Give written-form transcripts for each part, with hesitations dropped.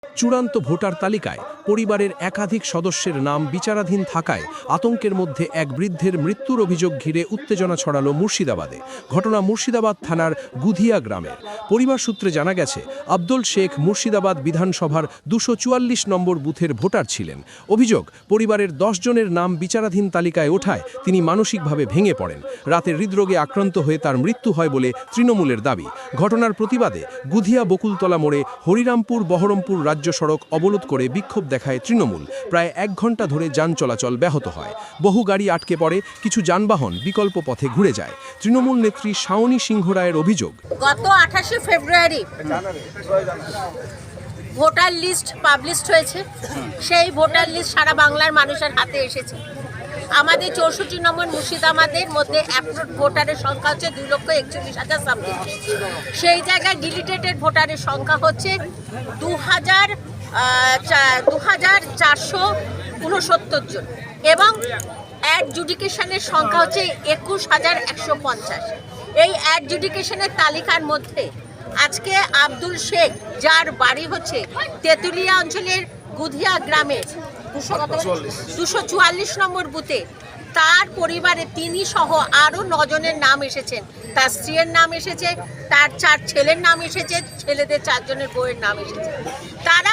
চূড়ান্ত ভোটার তালিকায় পরিবারের একাধিক সদস্যের নাম বিচারাধীন থাকায় আতঙ্কের মধ্যে এক বৃদ্ধের মৃত্যুর অভিযোগ ঘিরে উত্তেজনা ছড়ালো মুর্শিদাবাদে। ঘটনা মুর্শিদাবাদ থানার গুধিয়া গ্রামের। পরিবার সূত্রে জানা গেছে, আব্দুল শেখ মুর্শিদাবাদ বিধানসভার 244 নম্বর বুথের ভোটার ছিলেন। অভিযোগ, পরিবারের 10 জনের নাম বিচারাধীন তালিকায় ওঠায় তিনি মানসিকভাবে ভেঙে পড়েন। রাতে হৃদরোগে আক্রান্ত হয়ে তার মৃত্যু হয় বলে তৃণমূলের দাবি। ঘটনার প্রতিবাদে গুধিয়া বকুলতলা মোড়ে হরিরামপুর বহরমপুর রাজ্য সড়ক অবরোধ করে বিক্ষোভ দেখায় তৃণমূল। প্রায় 1 ঘন্টা ধরে যান চলাচল ব্যাহত হয়। বহু গাড়ি আটকে পড়ে, কিছু যানবাহন বিকল্প পথে ঘুরে যায়। তৃণমূল নেত্রী শাওনী সিংহ রায়ের অভিযোগ, গত 28শে ফেব্রুয়ারি ভোটার লিস্ট পাবলিশড হয়েছে। সেই ভোটার লিস্ট সারা বাংলার মানুষের হাতে এসেছে। আমাদের 64 নম্বর মুর্শিদাবাদের মধ্যে অ্যাপ্রুভ ভোটারের সংখ্যা হচ্ছে 2,41,000 সামথিং। সেই জায়গায় ডিলিটেটেড ভোটারের সংখ্যা হচ্ছে 2,469 জন এবং অ্যাডজুডিকেশনের সংখ্যা হচ্ছে 21,150। এই অ্যাডজুডিকেশনের তালিকার মধ্যে আজকে আব্দুল শেখ, যার বাড়ি হচ্ছে তেঁতুলিয়া অঞ্চলের গুধিয়া গ্রামে 244 নম্বর বুথে, তার পরিবারে তিনি সহ আরও 9 জনের নাম এসেছেন। তার স্ত্রীর নাম এসেছে, তার 4 ছেলের নাম এসেছে, ছেলেদের 4 জনের বউয়ের নাম এসেছে। তারা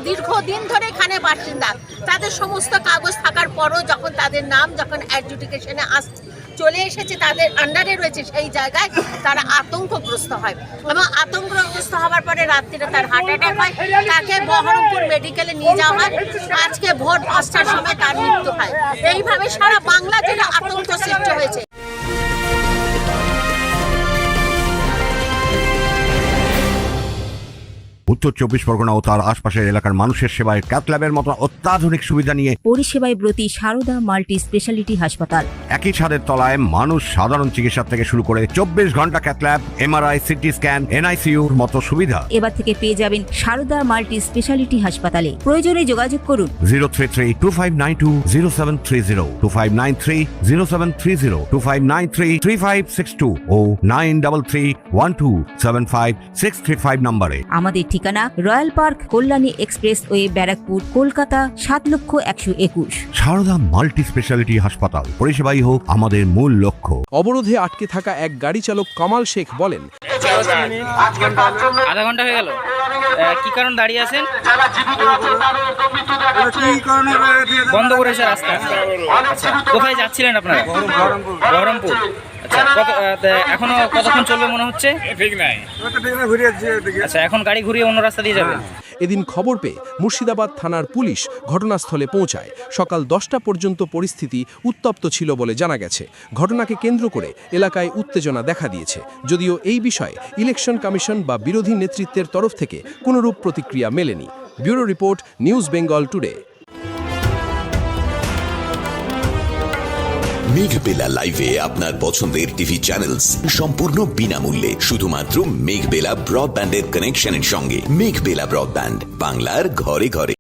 দীর্ঘদিন ধরে এখানে বাসিন্দা। তাদের সমস্ত কাগজ থাকার পরও যখন তাদের নাম অ্যাডজুডিকেশনে চলে এসেছে, তাদের আন্ডারে রয়েছে, সেই জায়গায় তারা আতঙ্কগ্রস্ত হয় এবং আতঙ্কগ্রস্ত হওয়ার পরে রাত্রিরে তার হার্ট অ্যাটাক হয়। তাকে বহরমপুর মেডিকেলে নিয়ে যাওয়া হয়। আজকে ভোর 5টার সময় তার মৃত্যু হয়। এইভাবে সারা বাংলা জুড়ে আতঙ্ক সৃষ্টি হয়েছে। উত্তর 24 পরগনা ও তার আশপাশের এলাকার মানুষের সেবায় ক্যাথ ল্যাবের মতো অত্যাধুনিক সুবিধা নিয়ে পরিষেবায় ব্রতী সারদা মাল্টি স্পেশালিটি হাসপাতাল। একই ছাদের তলায় মানুষ সাধারণ চিকিৎসা থেকে শুরু করে 24 ঘন্টা cath lab, MRI, CT scan, এনআইসিইউর মতো সুবিধা এবার থেকে পেয়ে যাবেন সারদা মাল্টি স্পেশালিটি হাসপাতালে। প্রয়োজনে যোগাযোগ করুন 033-2592-0730, 2593-0730, 2593-3562 ও 9331275635 নম্বরে। আমাদের ঠিকানা royal park, Kalyani expressway, Barrackpore, Kolkata 7,01,21। Sarada multi speciality হাসপাতাল, পরিষেবাই হোক আমাদের মূল লক্ষ্য। অবরোধে আটকে থাকা এক গাড়ি চালক কামাল শেখ বলেন, আধা ঘন্টা হয়ে গেল, কি কারণ দাঁড়িয়ে আছেন? বন্ধ করেছে রাস্তা। আচ্ছা, কোথায় যাচ্ছিলেন আপনারা? বহরমপুর। আচ্ছা, এখনো কতক্ষণ চলবে মনে হচ্ছে? ঠিক নাই। আচ্ছা, এখন গাড়ি ঘুরিয়ে অন্য রাস্তা দিয়ে যাবেন? এদিন খবর পেয়ে মুর্শিদাবাদ থানার পুলিশ ঘটনাস্থলে পৌঁছায়। সকাল 10টা পর্যন্ত পরিস্থিতি উত্তপ্ত ছিল বলে জানা গেছে। ঘটনাকে কেন্দ্র করে এলাকায় উত্তেজনা দেখা দিয়েছে। যদিও এই বিষয়ে ইলেকশন কমিশন বা বিরোধী নেতৃত্বের তরফ থেকে কোনরূপ প্রতিক্রিয়া মেলেনি। Bureau report, news Bengal today. Meghbela লাইভে আপনার পছন্দের টিভি চ্যানেলস সম্পূর্ণ বিনামূল্যে, শুধুমাত্র মেঘবেলা ব্রডব্যান্ডের কানেকশনের সঙ্গে। মেঘবেলা ব্রডব্যান্ড, বাংলার ঘরে ঘরে।